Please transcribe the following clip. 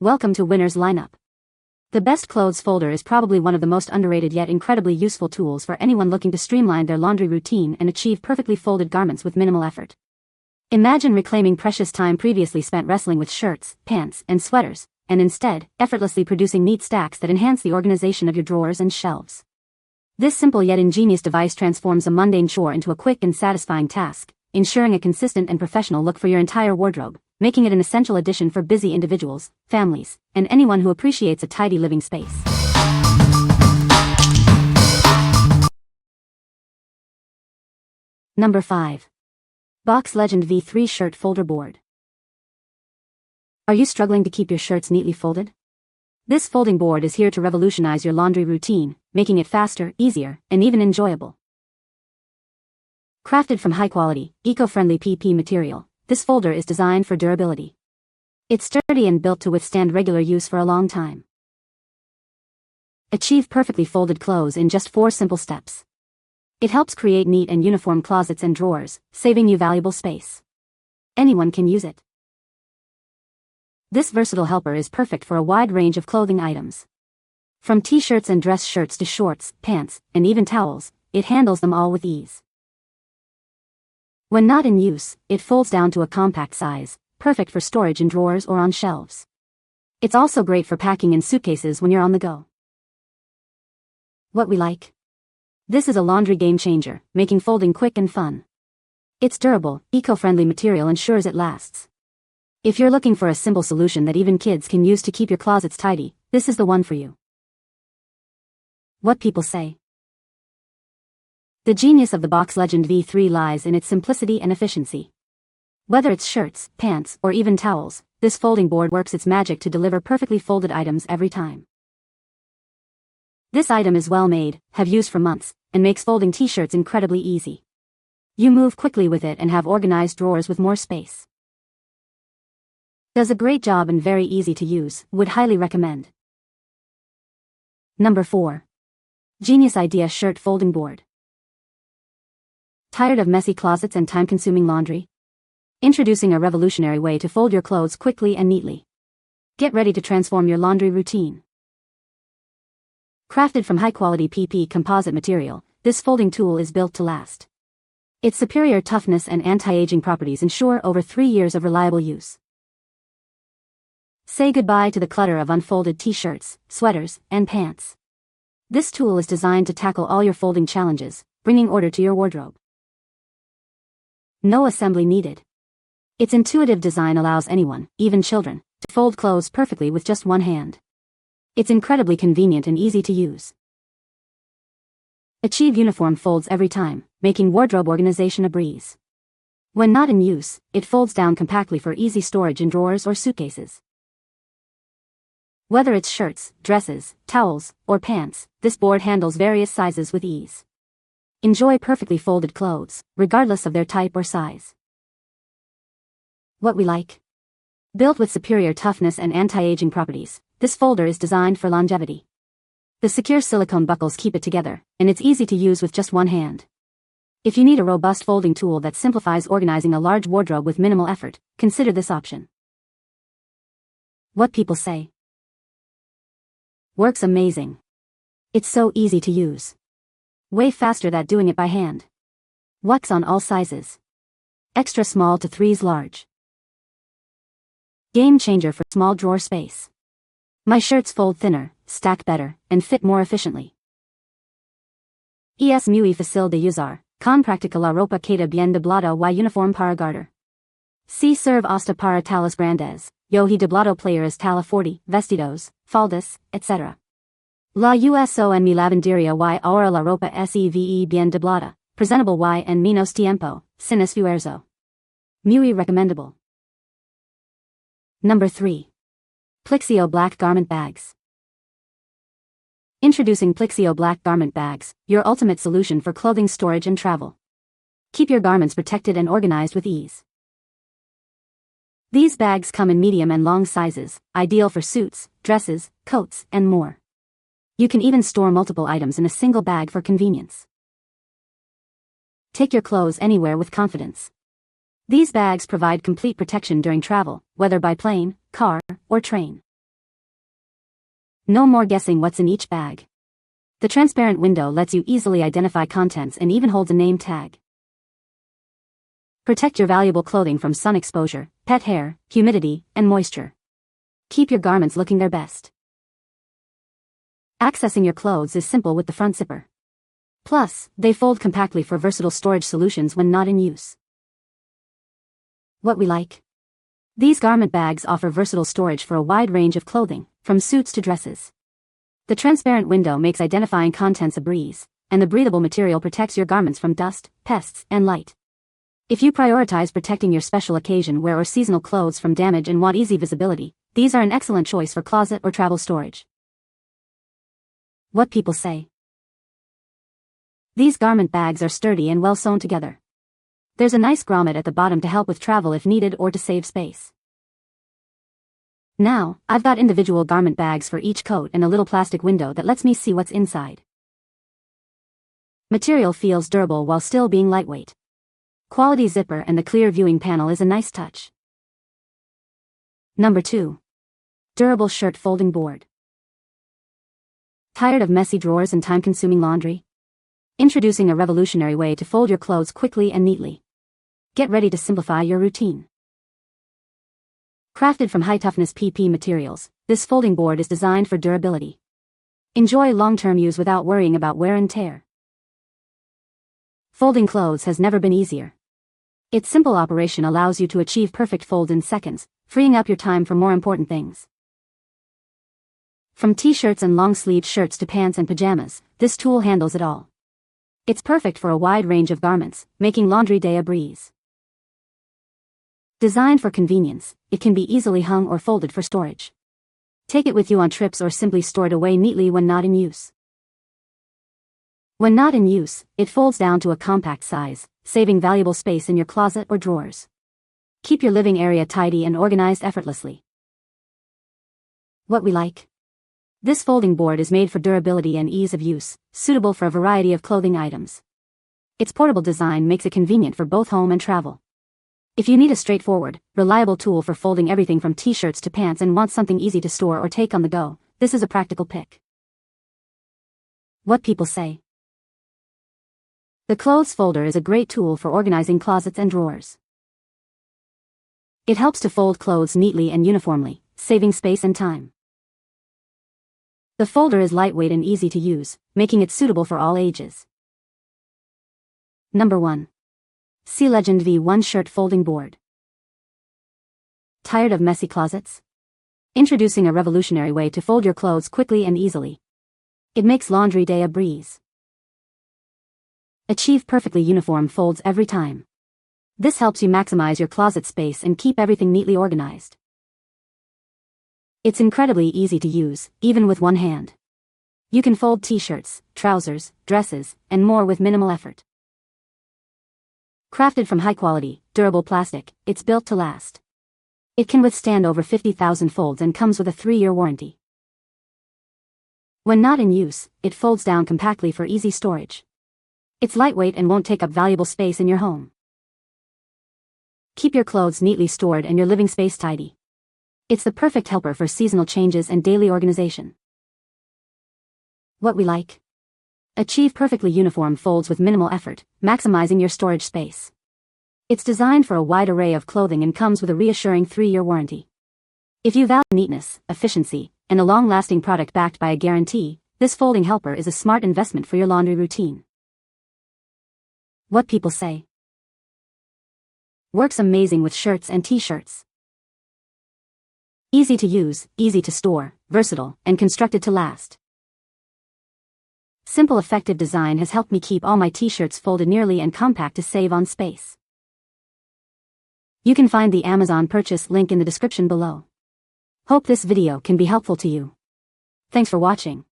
Welcome to Winner's Lineup. The best clothes folder is probably one of the most underrated yet incredibly useful tools for anyone looking to streamline their laundry routine and achieve perfectly folded garments with minimal effort. Imagine reclaiming precious time previously spent wrestling with shirts, pants, and sweaters, and instead, effortlessly producing neat stacks that enhance the organization of your drawers and shelves. This simple yet ingenious device transforms a mundane chore into a quick and satisfying task, ensuring a consistent and professional look for your entire wardrobe, making it an essential addition for busy individuals, families, and anyone who appreciates a tidy living space. Number 5. BoxLegend V3 Shirt Folder Board. Are you struggling to keep your shirts neatly folded? This folding board is here to revolutionize your laundry routine, making it faster, easier, and even enjoyable. Crafted from high-quality, eco-friendly PP material, this folder is designed for durability. It's sturdy and built to withstand regular use for a long time. Achieve perfectly folded clothes in just 4 simple steps. It helps create neat and uniform closets and drawers, saving you valuable space. Anyone can use it. This versatile helper is perfect for a wide range of clothing items. From t-shirts and dress shirts to shorts, pants, and even towels, it handles them all with ease. When not in use, it folds down to a compact size, perfect for storage in drawers or on shelves. It's also great for packing in suitcases when you're on the go. What we like? This is a laundry game changer, making folding quick and fun. Its durable, eco-friendly material ensures it lasts. If you're looking for a simple solution that even kids can use to keep your closets tidy, this is the one for you. What people say. The genius of the BoxLegend V3 lies in its simplicity and efficiency. Whether it's shirts, pants, or even towels, this folding board works its magic to deliver perfectly folded items every time. This item is well made, have used for months, and makes folding t-shirts incredibly easy. You move quickly with it and have organized drawers with more space. Does a great job and very easy to use, would highly recommend. Number 4. Geniusidea Shirt Folding Board. Tired of messy closets and time-consuming laundry? Introducing a revolutionary way to fold your clothes quickly and neatly. Get ready to transform your laundry routine. Crafted from high-quality PP composite material, this folding tool is built to last. Its superior toughness and anti-aging properties ensure over 3 years of reliable use. Say goodbye to the clutter of unfolded t-shirts, sweaters, and pants. This tool is designed to tackle all your folding challenges, bringing order to your wardrobe. No assembly needed. Its intuitive design allows anyone, even children, to fold clothes perfectly with just one hand. It's incredibly convenient and easy to use. Achieve uniform folds every time, making wardrobe organization a breeze. When not in use, it folds down compactly for easy storage in drawers or suitcases. Whether it's shirts, dresses, towels, or pants, this board handles various sizes with ease. Enjoy perfectly folded clothes, regardless of their type or size. What we like? Built with superior toughness and anti-aging properties, this folder is designed for longevity. The secure silicone buckles keep it together, and it's easy to use with just one hand. If you need a robust folding tool that simplifies organizing a large wardrobe with minimal effort, consider this option. What people say. Works amazing. It's so easy to use. Way faster than doing it by hand. Works on all sizes. Extra small to 3s large. Game changer for small drawer space. My shirts fold thinner, stack better, and fit more efficiently. Es muy fácil de usar, con práctica la ropa queda bien doblada y uniforme para guardar. Si serve hasta para talas grandes, yo he doblado players tala 40, vestidos, faldas, etc. La uso en mi lavanderia y ahora la ropa se ve bien doblada, presentable y en menos tiempo, sin esfuerzo. Muy recommendable. Number 3. Plixio Black Garment Bags. Introducing Plixio Black Garment Bags, your ultimate solution for clothing storage and travel. Keep your garments protected and organized with ease. These bags come in medium and long sizes, ideal for suits, dresses, coats, and more. You can even store multiple items in a single bag for convenience. Take your clothes anywhere with confidence. These bags provide complete protection during travel, whether by plane, car, or train. No more guessing what's in each bag. The transparent window lets you easily identify contents and even holds a name tag. Protect your valuable clothing from sun exposure, pet hair, humidity, and moisture. Keep your garments looking their best. Accessing your clothes is simple with the front zipper. Plus, they fold compactly for versatile storage solutions when not in use. What we like. These garment bags offer versatile storage for a wide range of clothing, from suits to dresses. The transparent window makes identifying contents a breeze, and the breathable material protects your garments from dust, pests, and light. If you prioritize protecting your special occasion wear or seasonal clothes from damage and want easy visibility, these are an excellent choice for closet or travel storage. What people say. These garment bags are sturdy and well sewn together. There's a nice grommet at the bottom to help with travel if needed or to save space. Now, I've got individual garment bags for each coat and a little plastic window that lets me see what's inside. Material feels durable while still being lightweight. Quality zipper and the clear viewing panel is a nice touch. Number 2. Durable shirt folding board. Tired of messy drawers and time-consuming laundry? Introducing a revolutionary way to fold your clothes quickly and neatly. Get ready to simplify your routine. Crafted from high-toughness PP materials, this folding board is designed for durability. Enjoy long-term use without worrying about wear and tear. Folding clothes has never been easier. Its simple operation allows you to achieve perfect folds in seconds, freeing up your time for more important things. From t-shirts and long-sleeved shirts to pants and pajamas, this tool handles it all. It's perfect for a wide range of garments, making laundry day a breeze. Designed for convenience, it can be easily hung or folded for storage. Take it with you on trips or simply store it away neatly when not in use. When not in use, it folds down to a compact size, saving valuable space in your closet or drawers. Keep your living area tidy and organized effortlessly. What we like. This folding board is made for durability and ease of use, suitable for a variety of clothing items. Its portable design makes it convenient for both home and travel. If you need a straightforward, reliable tool for folding everything from t-shirts to pants and want something easy to store or take on the go, this is a practical pick. What people say. The clothes folder is a great tool for organizing closets and drawers. It helps to fold clothes neatly and uniformly, saving space and time. The folder is lightweight and easy to use, making it suitable for all ages. Number 1. Sealegend V1 Shirt Folding Board. Tired of messy closets? Introducing a revolutionary way to fold your clothes quickly and easily. It makes laundry day a breeze. Achieve perfectly uniform folds every time. This helps you maximize your closet space and keep everything neatly organized. It's incredibly easy to use, even with one hand. You can fold t-shirts, trousers, dresses, and more with minimal effort. Crafted from high-quality, durable plastic, it's built to last. It can withstand over 50,000 folds and comes with a 3-year warranty. When not in use, it folds down compactly for easy storage. It's lightweight and won't take up valuable space in your home. Keep your clothes neatly stored and your living space tidy. It's the perfect helper for seasonal changes and daily organization. What we like. Achieve perfectly uniform folds with minimal effort, maximizing your storage space. It's designed for a wide array of clothing and comes with a reassuring 3-year warranty. If you value neatness, efficiency, and a long-lasting product backed by a guarantee, this folding helper is a smart investment for your laundry routine. What people say. Works amazing with shirts and t-shirts. Easy to use, easy to store, versatile, and constructed to last. Simple effective design has helped me keep all my t-shirts folded nearly and compact to save on space. You can find the Amazon purchase link in the description below. Hope this video can be helpful to you. Thanks for watching.